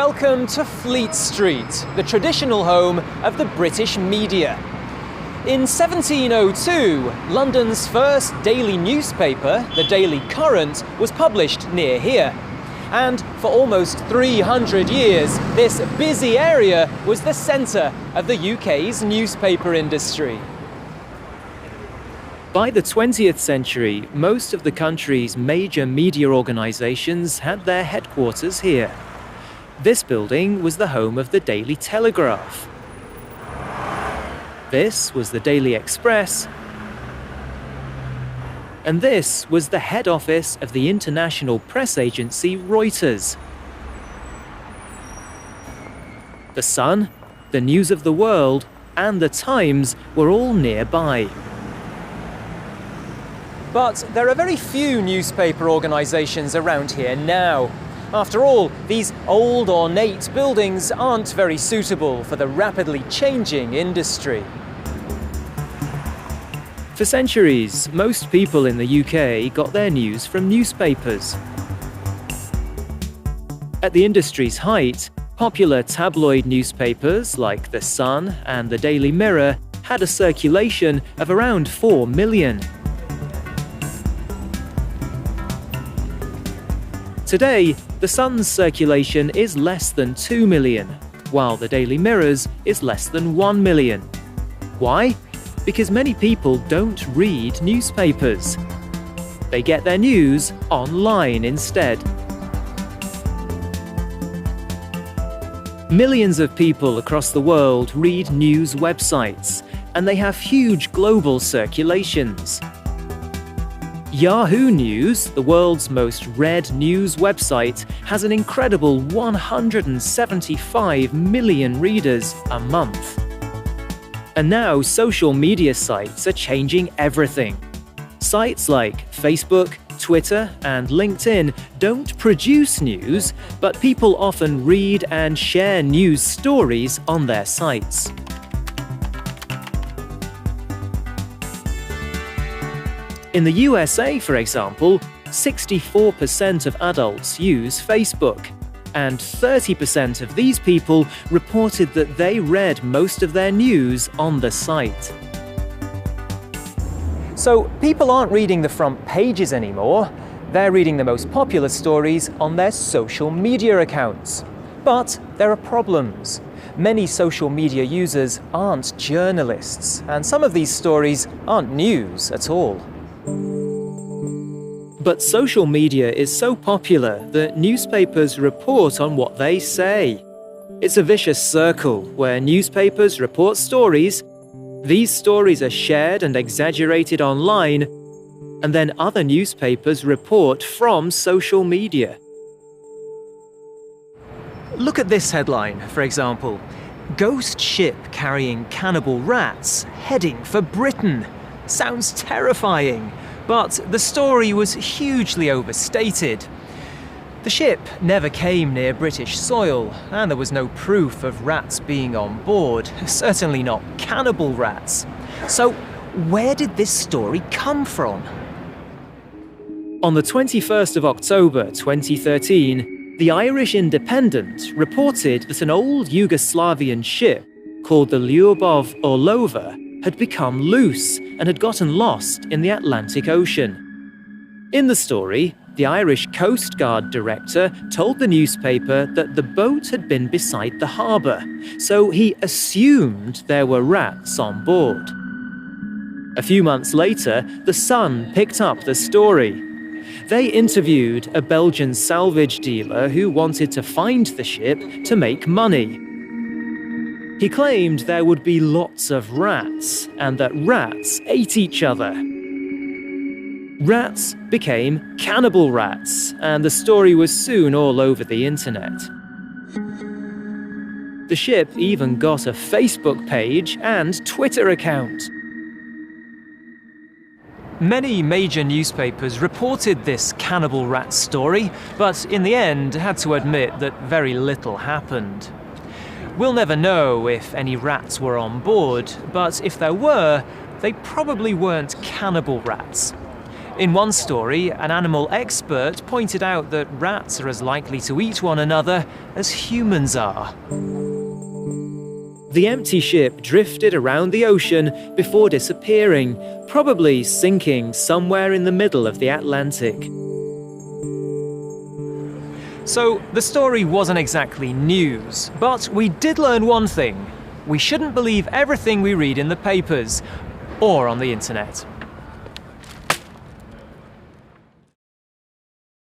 Welcome to Fleet Street, the traditional home of the British media. In 1702, London's first daily newspaper, the Daily Courant, was published near here. And for almost 300 years, this busy area was the centre of the UK's newspaper industry. By the 20th century, most of the country's major media organisations had their headquarters here. This building was the home of the Daily Telegraph. This was the Daily Express. And this was the head office of the international press agency Reuters. The Sun, the News of the World, and the Times were all nearby. But there are very few newspaper organisations around here now. After all, these old ornate buildings aren't very suitable for the rapidly changing industry. For centuries, most people in the UK got their news from newspapers. At the industry's height, popular tabloid newspapers like The Sun and the Daily Mirror had a circulation of around 4 million. Today, The Sun's circulation is less than 2 million, while the Daily Mirror's is less than 1 million. Why? Because many people don't read newspapers. They get their news online instead. Millions of people across the world read news websites, and they have huge global circulations. Yahoo News, the world's most read news website, has an incredible 175 million readers a month. And now social media sites are changing everything. Sites like Facebook, Twitter, and LinkedIn don't produce news, but people often read and share news stories on their sites. In the USA, for example, 64% of adults use Facebook, and 30% of these people reported that they read most of their news on the site. So people aren't reading the front pages anymore. They're reading the most popular stories on their social media accounts. But there are problems. Many social media users aren't journalists, and some of these stories aren't news at all. But social media is so popular that newspapers report on what they say. It's a vicious circle where newspapers report stories, these stories are shared and exaggerated online, and then other newspapers report from social media. Look at this headline, for example. Ghost ship carrying cannibal rats heading for Britain. Sounds terrifying. But the story was hugely overstated. The ship never came near British soil, and there was no proof of rats being on board, certainly not cannibal rats. So, where did this story come from? On the 21st of October 2013, the Irish Independent reported that an old Yugoslavian ship called the Lyubov Orlova had become loose and had gotten lost in the Atlantic Ocean. In the story, the Irish Coast Guard director told the newspaper that the boat had been beside the harbour, so he assumed there were rats on board. A few months later, The Sun picked up the story. They interviewed a Belgian salvage dealer who wanted to find the ship to make money. He claimed there would be lots of rats, and that rats ate each other. Rats became cannibal rats, and the story was soon all over the internet. The ship even got a Facebook page and Twitter account. Many major newspapers reported this cannibal rat story, but in the end had to admit that very little happened. We'll never know if any rats were on board, but if there were, they probably weren't cannibal rats. In one story, an animal expert pointed out that rats are as likely to eat one another as humans are. The empty ship drifted around the ocean before disappearing, probably sinking somewhere in the middle of the Atlantic. So, the story wasn't exactly news, but we did learn one thing. We shouldn't believe everything we read in the papers or on the internet.